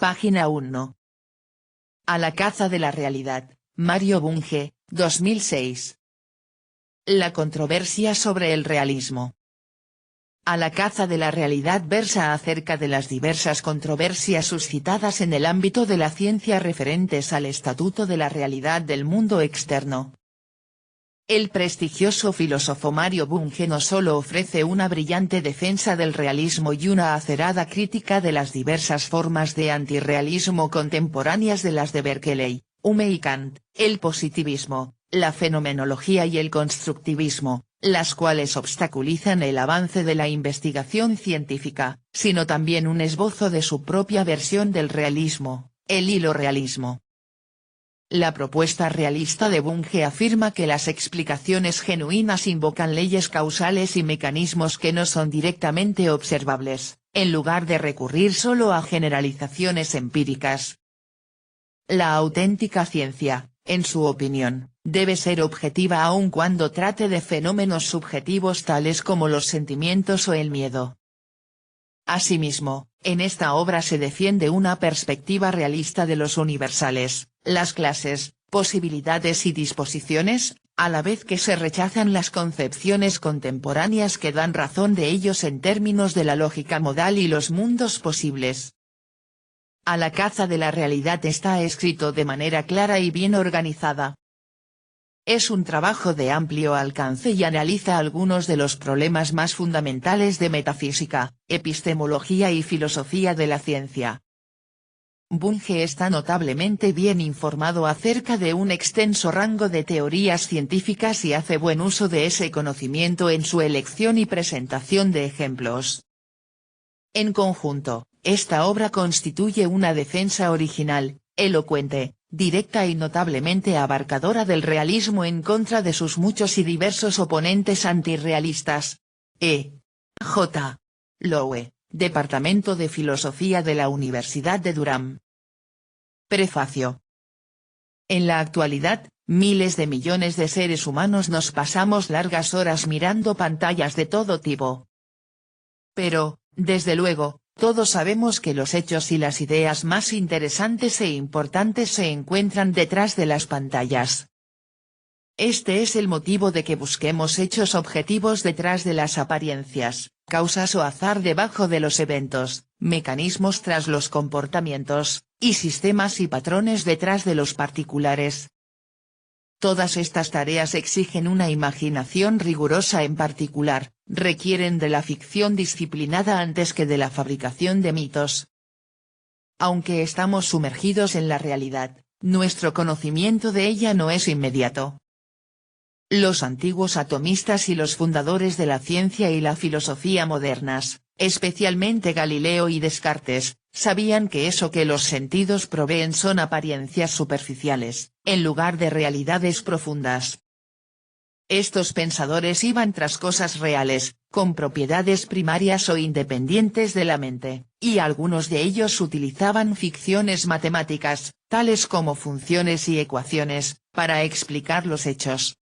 Página 1. A la caza de la realidad, Mario Bunge, 2006. La controversia sobre el realismo. A la caza de la realidad versa acerca de las diversas controversias suscitadas en el ámbito de la ciencia referentes al estatuto de la realidad del mundo externo. El prestigioso filósofo Mario Bunge no solo ofrece una brillante defensa del realismo y una acerada crítica de las diversas formas de antirrealismo contemporáneas de las de Berkeley, Hume y Kant, el positivismo, la fenomenología y el constructivismo, las cuales obstaculizan el avance de la investigación científica, sino también un esbozo de su propia versión del realismo, el ilorealismo. La propuesta realista de Bunge afirma que las explicaciones genuinas invocan leyes causales y mecanismos que no son directamente observables, en lugar de recurrir solo a generalizaciones empíricas. La auténtica ciencia, en su opinión, debe ser objetiva aun cuando trate de fenómenos subjetivos tales como los sentimientos o el miedo. Asimismo, en esta obra se defiende una perspectiva realista de los universales, las clases, posibilidades y disposiciones, a la vez que se rechazan las concepciones contemporáneas que dan razón de ellos en términos de la lógica modal y los mundos posibles. A la caza de la realidad está escrito de manera clara y bien organizada. Es un trabajo de amplio alcance y analiza algunos de los problemas más fundamentales de metafísica, epistemología y filosofía de la ciencia. Bunge está notablemente bien informado acerca de un extenso rango de teorías científicas y hace buen uso de ese conocimiento en su elección y presentación de ejemplos. En conjunto, esta obra constituye una defensa original, elocuente, directa y notablemente abarcadora del realismo en contra de sus muchos y diversos oponentes antirrealistas. E. J. Lowe, Departamento de Filosofía de la Universidad de Durham. Prefacio. En la actualidad, miles de millones de seres humanos nos pasamos largas horas mirando pantallas de todo tipo. Pero, desde luego, todos sabemos que los hechos y las ideas más interesantes e importantes se encuentran detrás de las pantallas. Este es el motivo de que busquemos hechos objetivos detrás de las apariencias, causas o azar debajo de los eventos, mecanismos tras los comportamientos, y sistemas y patrones detrás de los particulares. Todas estas tareas exigen una imaginación rigurosa en particular, requieren de la ficción disciplinada antes que de la fabricación de mitos. Aunque estamos sumergidos en la realidad, nuestro conocimiento de ella no es inmediato. Los antiguos atomistas y los fundadores de la ciencia y la filosofía modernas, especialmente Galileo y Descartes, sabían que eso que los sentidos proveen son apariencias superficiales, en lugar de realidades profundas. Estos pensadores iban tras cosas reales, con propiedades primarias o independientes de la mente, y algunos de ellos utilizaban ficciones matemáticas, tales como funciones y ecuaciones, para explicar los hechos.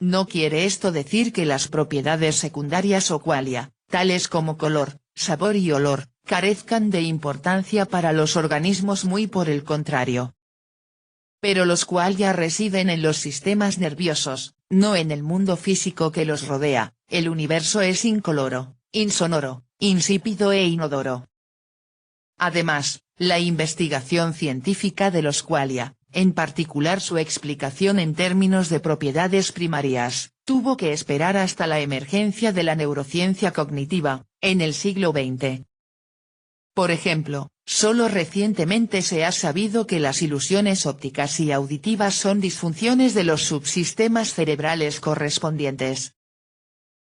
No quiere esto decir que las propiedades secundarias o qualia, tales como color, sabor y olor, carezcan de importancia para los organismos, muy por el contrario. Pero los qualia residen en los sistemas nerviosos, no en el mundo físico que los rodea. El universo es incoloro, insonoro, insípido e inodoro. Además, la investigación científica de los qualia, en particular su explicación en términos de propiedades primarias, tuvo que esperar hasta la emergencia de la neurociencia cognitiva, en el siglo XX. Por ejemplo, solo recientemente se ha sabido que las ilusiones ópticas y auditivas son disfunciones de los subsistemas cerebrales correspondientes.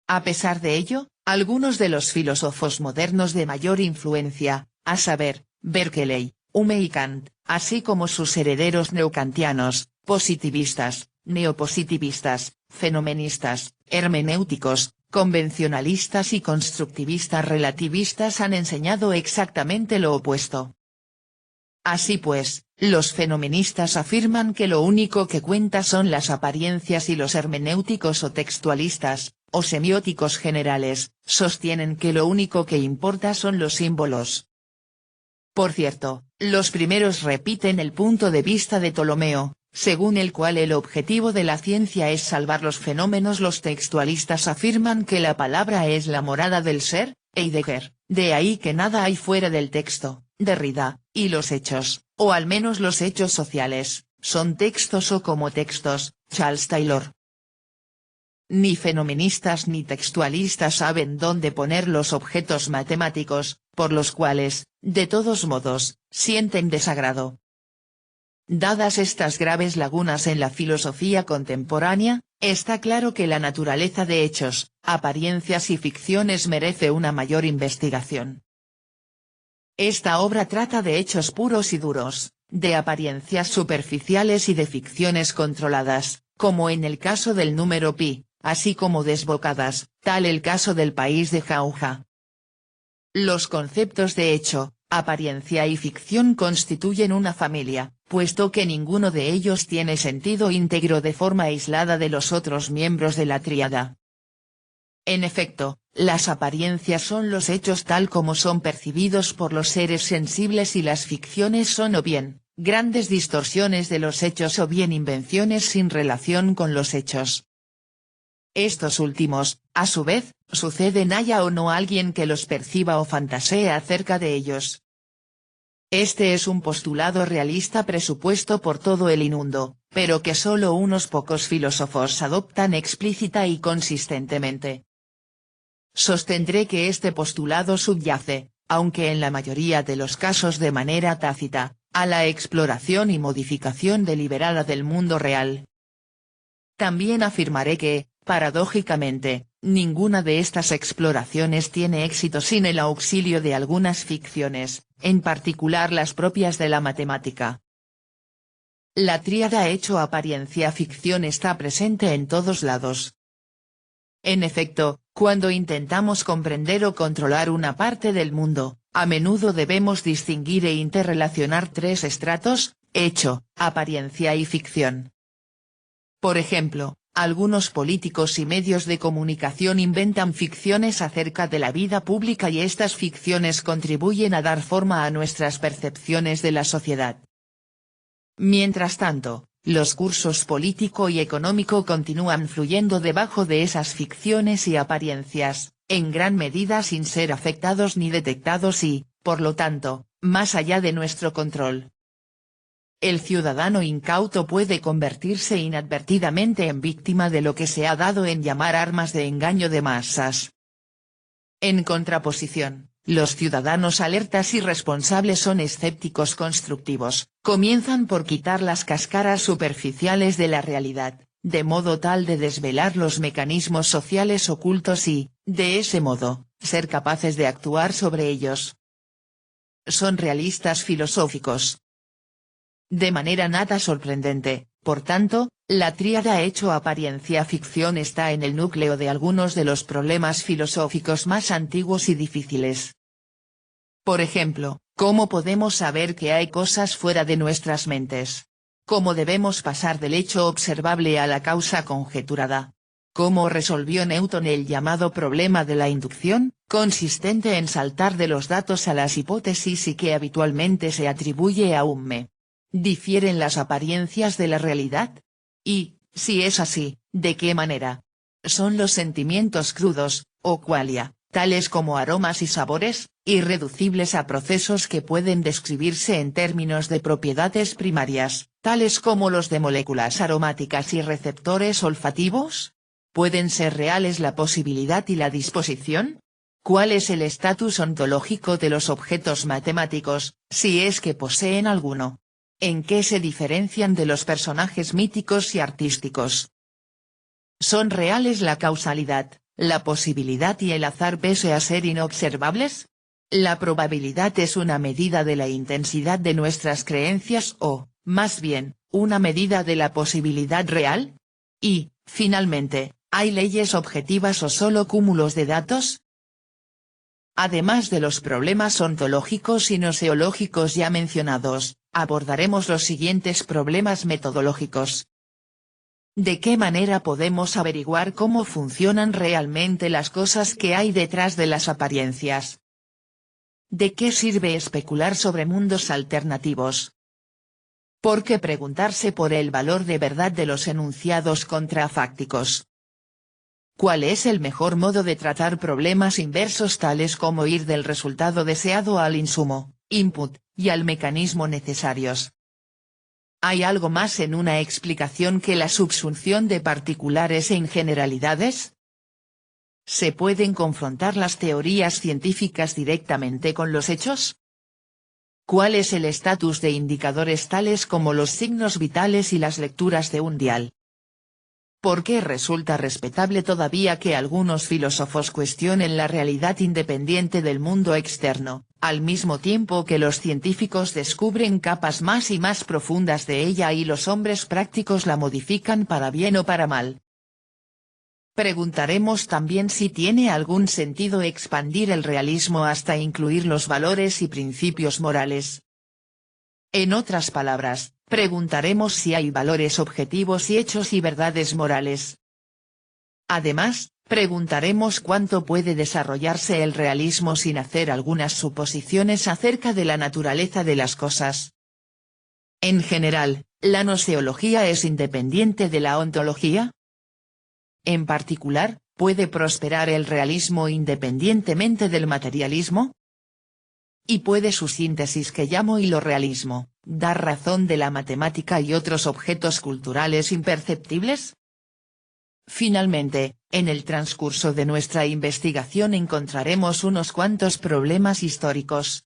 A pesar de ello, algunos de los filósofos modernos de mayor influencia, a saber, Berkeley, Hume y Kant, así como sus herederos neocantianos, positivistas, neopositivistas, fenomenistas, hermenéuticos, convencionalistas y constructivistas relativistas han enseñado exactamente lo opuesto. Así pues, los fenomenistas afirman que lo único que cuenta son las apariencias y los hermenéuticos o textualistas, o semióticos generales, sostienen que lo único que importa son los símbolos. Por cierto, los primeros repiten el punto de vista de Ptolomeo, según el cual el objetivo de la ciencia es salvar los fenómenos. Los textualistas afirman que la palabra es la morada del ser, Heidegger, de ahí que nada hay fuera del texto, Derrida, y los hechos, o al menos los hechos sociales, son textos o como textos, Charles Taylor. Ni fenomenistas ni textualistas saben dónde poner los objetos matemáticos, por los cuales, de todos modos, sienten desagrado. Dadas estas graves lagunas en la filosofía contemporánea, está claro que la naturaleza de hechos, apariencias y ficciones merece una mayor investigación. Esta obra trata de hechos puros y duros, de apariencias superficiales y de ficciones controladas, como en el caso del número pi, así como desbocadas, tal el caso del país de Jauja. Los conceptos de hecho, apariencia y ficción constituyen una familia, puesto que ninguno de ellos tiene sentido íntegro de forma aislada de los otros miembros de la tríada. En efecto, las apariencias son los hechos tal como son percibidos por los seres sensibles y las ficciones son o bien, grandes distorsiones de los hechos o bien invenciones sin relación con los hechos. Estos últimos, a su vez, suceden haya o no alguien que los perciba o fantasee acerca de ellos. Este es un postulado realista presupuesto por todo el mundo, pero que solo unos pocos filósofos adoptan explícita y consistentemente. Sostendré que este postulado subyace, aunque en la mayoría de los casos de manera tácita, a la exploración y modificación deliberada del mundo real. También afirmaré que, paradójicamente, ninguna de estas exploraciones tiene éxito sin el auxilio de algunas ficciones, en particular las propias de la matemática. La tríada hecho-apariencia-ficción está presente en todos lados. En efecto, cuando intentamos comprender o controlar una parte del mundo, a menudo debemos distinguir e interrelacionar tres estratos: hecho, apariencia y ficción. Por ejemplo, algunos políticos y medios de comunicación inventan ficciones acerca de la vida pública y estas ficciones contribuyen a dar forma a nuestras percepciones de la sociedad. Mientras tanto, los cursos político y económico continúan fluyendo debajo de esas ficciones y apariencias, en gran medida sin ser afectados ni detectados y, por lo tanto, más allá de nuestro control. El ciudadano incauto puede convertirse inadvertidamente en víctima de lo que se ha dado en llamar armas de engaño de masas. En contraposición, los ciudadanos alertas y responsables son escépticos constructivos, comienzan por quitar las cáscaras superficiales de la realidad, de modo tal de desvelar los mecanismos sociales ocultos y, de ese modo, ser capaces de actuar sobre ellos. Son realistas filosóficos. De manera nada sorprendente, por tanto, la tríada hecho-apariencia-ficción está en el núcleo de algunos de los problemas filosóficos más antiguos y difíciles. Por ejemplo, ¿cómo podemos saber que hay cosas fuera de nuestras mentes? ¿Cómo debemos pasar del hecho observable a la causa conjeturada? ¿Cómo resolvió Newton el llamado problema de la inducción, consistente en saltar de los datos a las hipótesis y que habitualmente se atribuye a Hume? ¿Difieren las apariencias de la realidad? Y, si es así, ¿de qué manera? ¿Son los sentimientos crudos, o qualia, tales como aromas y sabores, irreducibles a procesos que pueden describirse en términos de propiedades primarias, tales como los de moléculas aromáticas y receptores olfativos? ¿Pueden ser reales la posibilidad y la disposición? ¿Cuál es el estatus ontológico de los objetos matemáticos, si es que poseen alguno? ¿En qué se diferencian de los personajes míticos y artísticos? ¿Son reales la causalidad, la posibilidad y el azar pese a ser inobservables? ¿La probabilidad es una medida de la intensidad de nuestras creencias o, más bien, una medida de la posibilidad real? Y, finalmente, ¿hay leyes objetivas o solo cúmulos de datos? Además de los problemas ontológicos y noseológicos ya mencionados, abordaremos los siguientes problemas metodológicos. ¿De qué manera podemos averiguar cómo funcionan realmente las cosas que hay detrás de las apariencias? ¿De qué sirve especular sobre mundos alternativos? ¿Por qué preguntarse por el valor de verdad de los enunciados contrafácticos? ¿Cuál es el mejor modo de tratar problemas inversos tales como ir del resultado deseado al insumo, input, y al mecanismo necesarios? ¿Hay algo más en una explicación que la subsunción de particulares en generalidades? ¿Se pueden confrontar las teorías científicas directamente con los hechos? ¿Cuál es el estatus de indicadores tales como los signos vitales y las lecturas de un dial? ¿Por qué resulta respetable todavía que algunos filósofos cuestionen la realidad independiente del mundo externo, al mismo tiempo que los científicos descubren capas más y más profundas de ella y los hombres prácticos la modifican para bien o para mal? Preguntaremos también si tiene algún sentido expandir el realismo hasta incluir los valores y principios morales. En otras palabras, preguntaremos si hay valores objetivos y hechos y verdades morales. Además, preguntaremos cuánto puede desarrollarse el realismo sin hacer algunas suposiciones acerca de la naturaleza de las cosas. En general, ¿la gnoseología es independiente de la ontología? En particular, ¿puede prosperar el realismo independientemente del materialismo? ¿Y puede su síntesis que llamo hilorealismo, dar razón de la matemática y otros objetos culturales imperceptibles? Finalmente, en el transcurso de nuestra investigación encontraremos unos cuantos problemas históricos.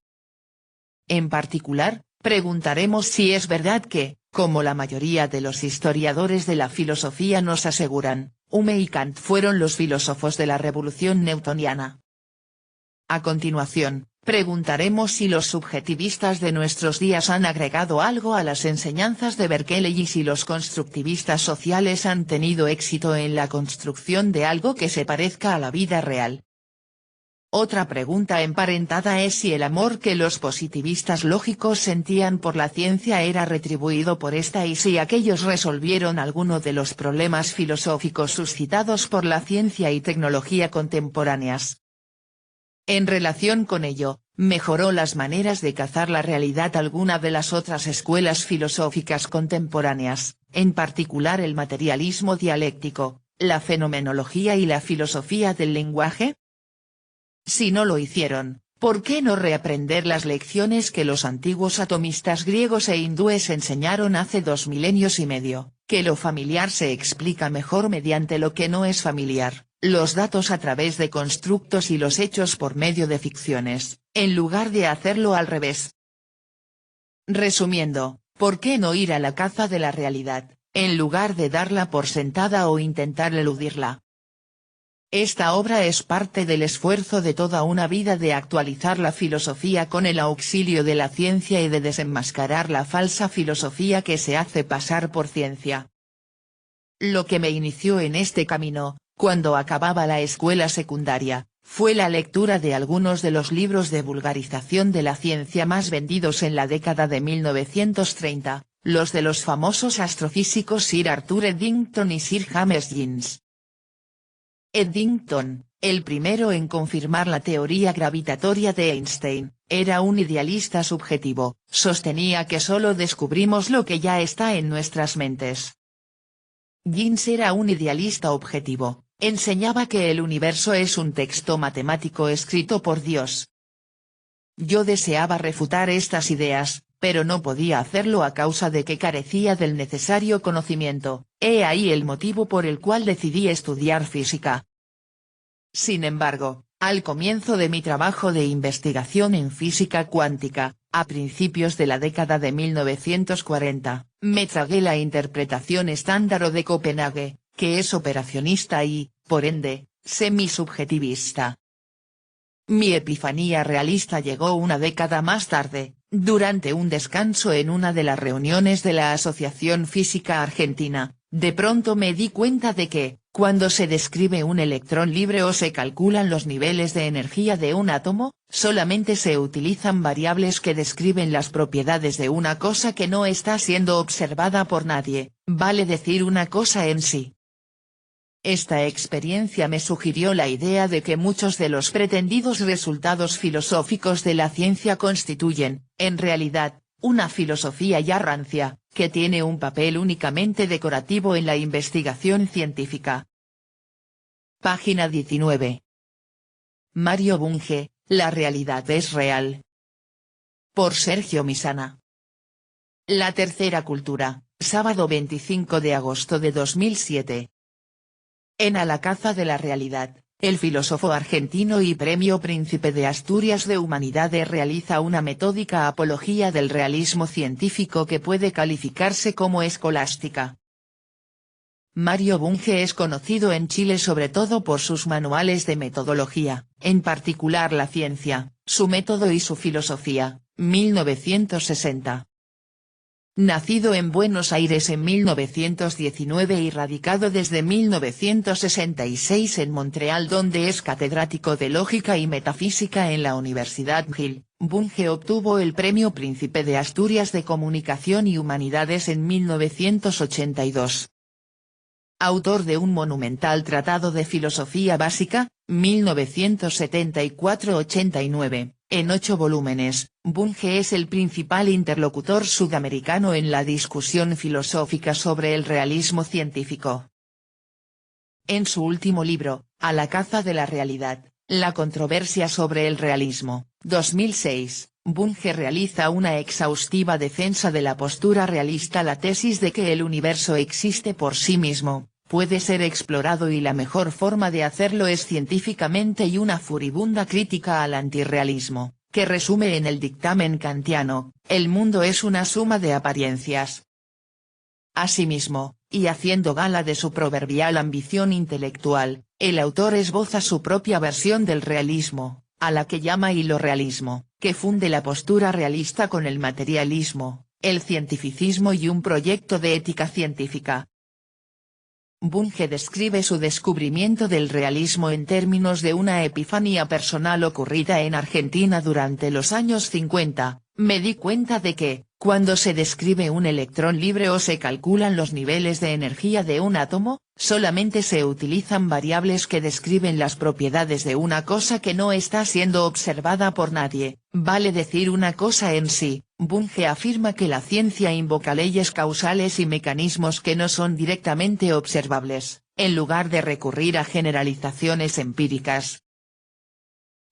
En particular, preguntaremos si es verdad que, como la mayoría de los historiadores de la filosofía nos aseguran, Hume y Kant fueron los filósofos de la revolución newtoniana. A continuación, preguntaremos si los subjetivistas de nuestros días han agregado algo a las enseñanzas de Berkeley y si los constructivistas sociales han tenido éxito en la construcción de algo que se parezca a la vida real. Otra pregunta emparentada es si el amor que los positivistas lógicos sentían por la ciencia era retribuido por esta y si aquellos resolvieron alguno de los problemas filosóficos suscitados por la ciencia y tecnología contemporáneas. En relación con ello, ¿mejoró las maneras de cazar la realidad alguna de las otras escuelas filosóficas contemporáneas, en particular el materialismo dialéctico, la fenomenología y la filosofía del lenguaje? Si no lo hicieron, ¿por qué no reaprender las lecciones que los antiguos atomistas griegos e hindúes enseñaron hace 2 milenios y medio, que lo familiar se explica mejor mediante lo que no es familiar, los datos a través de constructos y los hechos por medio de ficciones, en lugar de hacerlo al revés? Resumiendo, ¿por qué no ir a la caza de la realidad, en lugar de darla por sentada o intentar eludirla? Esta obra es parte del esfuerzo de toda una vida de actualizar la filosofía con el auxilio de la ciencia y de desenmascarar la falsa filosofía que se hace pasar por ciencia. Lo que me inició en este camino, cuando acababa la escuela secundaria, fue la lectura de algunos de los libros de vulgarización de la ciencia más vendidos en la década de 1930, los de los famosos astrofísicos Sir Arthur Eddington y Sir James Jeans. Eddington, el primero en confirmar la teoría gravitatoria de Einstein, era un idealista subjetivo, sostenía que solo descubrimos lo que ya está en nuestras mentes. Jeans era un idealista objetivo, enseñaba que el universo es un texto matemático escrito por Dios. Yo deseaba refutar estas ideas, pero no podía hacerlo a causa de que carecía del necesario conocimiento, he ahí el motivo por el cual decidí estudiar física. Sin embargo, al comienzo de mi trabajo de investigación en física cuántica, a principios de la década de 1940, me tragué la interpretación estándar de Copenhague, que es operacionista y, por ende, semi-subjetivista. Mi epifanía realista llegó una década más tarde, durante un descanso en una de las reuniones de la Asociación Física Argentina. De pronto me di cuenta de que, cuando se describe un electrón libre o se calculan los niveles de energía de un átomo, solamente se utilizan variables que describen las propiedades de una cosa que no está siendo observada por nadie, vale decir una cosa en sí. Esta experiencia me sugirió la idea de que muchos de los pretendidos resultados filosóficos de la ciencia constituyen, en realidad, una filosofía ya rancia, que tiene un papel únicamente decorativo en la investigación científica. Página 19. Mario Bunge, La realidad es real. Por Sergio Misana. La tercera cultura, sábado 25 de agosto de 2007. En A la caza de la realidad, el filósofo argentino y Premio Príncipe de Asturias de Humanidades realiza una metódica apología del realismo científico que puede calificarse como escolástica. Mario Bunge es conocido en Chile sobre todo por sus manuales de metodología, en particular La ciencia, su método y su filosofía, 1960. Nacido en Buenos Aires en 1919 y radicado desde 1966 en Montreal donde es catedrático de Lógica y Metafísica en la Universidad McGill, Bunge obtuvo el Premio Príncipe de Asturias de Comunicación y Humanidades en 1982. Autor de un monumental tratado de filosofía básica, 1974-89. En 8 volúmenes, Bunge es el principal interlocutor sudamericano en la discusión filosófica sobre el realismo científico. En su último libro, A la caza de la realidad, la controversia sobre el realismo, 2006, Bunge realiza una exhaustiva defensa de la postura realista, la tesis de que el universo existe por sí mismo, puede ser explorado y la mejor forma de hacerlo es científicamente, y una furibunda crítica al antirrealismo, que resume en el dictamen kantiano, el mundo es una suma de apariencias. Asimismo, y haciendo gala de su proverbial ambición intelectual, el autor esboza su propia versión del realismo, a la que llama hilorealismo, que funde la postura realista con el materialismo, el cientificismo y un proyecto de ética científica. Bunge describe su descubrimiento del realismo en términos de una epifanía personal ocurrida en Argentina durante los años 50, me di cuenta de que, cuando se describe un electrón libre o se calculan los niveles de energía de un átomo, solamente se utilizan variables que describen las propiedades de una cosa que no está siendo observada por nadie, vale decir una cosa en sí. Bunge afirma que la ciencia invoca leyes causales y mecanismos que no son directamente observables, en lugar de recurrir a generalizaciones empíricas.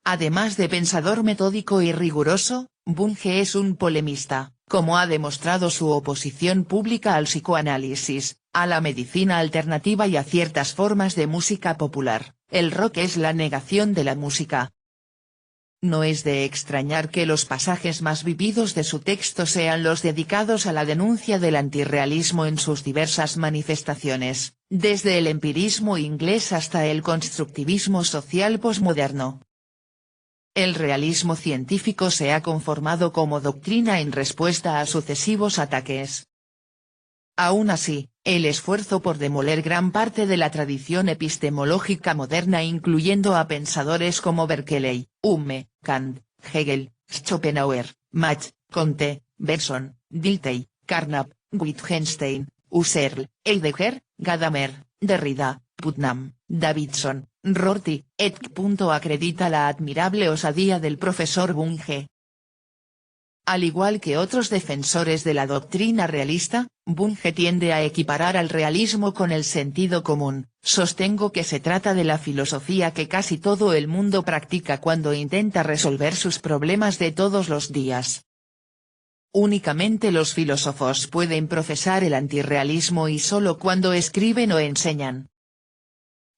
Además de pensador metódico y riguroso, Bunge es un polemista, como ha demostrado su oposición pública al psicoanálisis, a la medicina alternativa y a ciertas formas de música popular. El rock es la negación de la música. No es de extrañar que los pasajes más vividos de su texto sean los dedicados a la denuncia del antirrealismo en sus diversas manifestaciones, desde el empirismo inglés hasta el constructivismo social posmoderno. El realismo científico se ha conformado como doctrina en respuesta a sucesivos ataques. Aún así, el esfuerzo por demoler gran parte de la tradición epistemológica moderna, incluyendo a pensadores como Berkeley, Hume, Kant, Hegel, Schopenhauer, Mach, Comte, Bergson, Dilthey, Carnap, Wittgenstein, Husserl, Heidegger, Gadamer, Derrida, Putnam, Davidson, Rorty, etc. acredita la admirable osadía del profesor Bunge. Al igual que otros defensores de la doctrina realista, Bunge tiende a equiparar al realismo con el sentido común. Sostengo que se trata de la filosofía que casi todo el mundo practica cuando intenta resolver sus problemas de todos los días. Únicamente los filósofos pueden profesar el antirrealismo y solo cuando escriben o enseñan.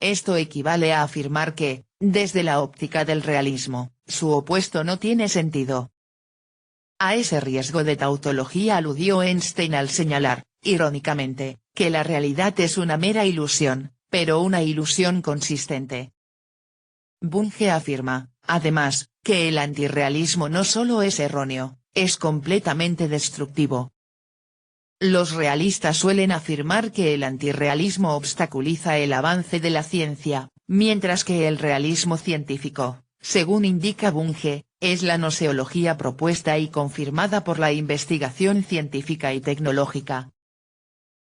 Esto equivale a afirmar que, desde la óptica del realismo, su opuesto no tiene sentido. A ese riesgo de tautología aludió Einstein al señalar, irónicamente, que la realidad es una mera ilusión, pero una ilusión consistente. Bunge afirma, además, que el antirrealismo no solo es erróneo, es completamente destructivo. Los realistas suelen afirmar que el antirrealismo obstaculiza el avance de la ciencia, mientras que el realismo científico, según indica Bunge, es la gnoseología propuesta y confirmada por la investigación científica y tecnológica.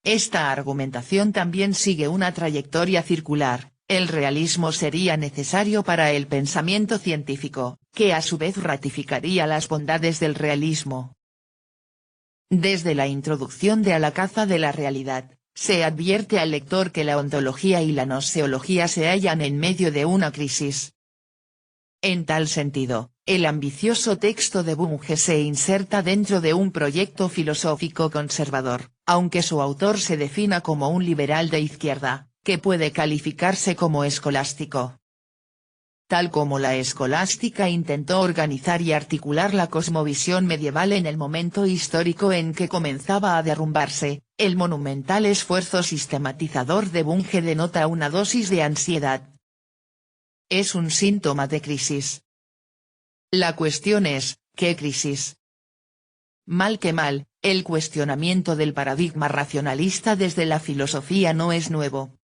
Esta argumentación también sigue una trayectoria circular. El realismo sería necesario para el pensamiento científico, que a su vez ratificaría las bondades del realismo. Desde la introducción de A la caza de la realidad, se advierte al lector que la ontología y la gnoseología se hallan en medio de una crisis. En tal sentido, el ambicioso texto de Bunge se inserta dentro de un proyecto filosófico conservador, aunque su autor se defina como un liberal de izquierda, que puede calificarse como escolástico. Tal como la escolástica intentó organizar y articular la cosmovisión medieval en el momento histórico en que comenzaba a derrumbarse, el monumental esfuerzo sistematizador de Bunge denota una dosis de ansiedad. Es un síntoma de crisis. La cuestión es, ¿qué crisis? Mal que mal, el cuestionamiento del paradigma racionalista desde la filosofía no es nuevo.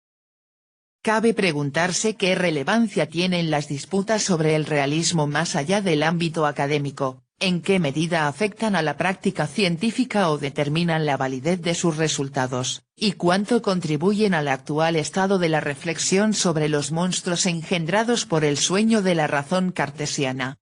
Cabe preguntarse qué relevancia tienen las disputas sobre el realismo más allá del ámbito académico, en qué medida afectan a la práctica científica o determinan la validez de sus resultados, y cuánto contribuyen al actual estado de la reflexión sobre los monstruos engendrados por el sueño de la razón cartesiana.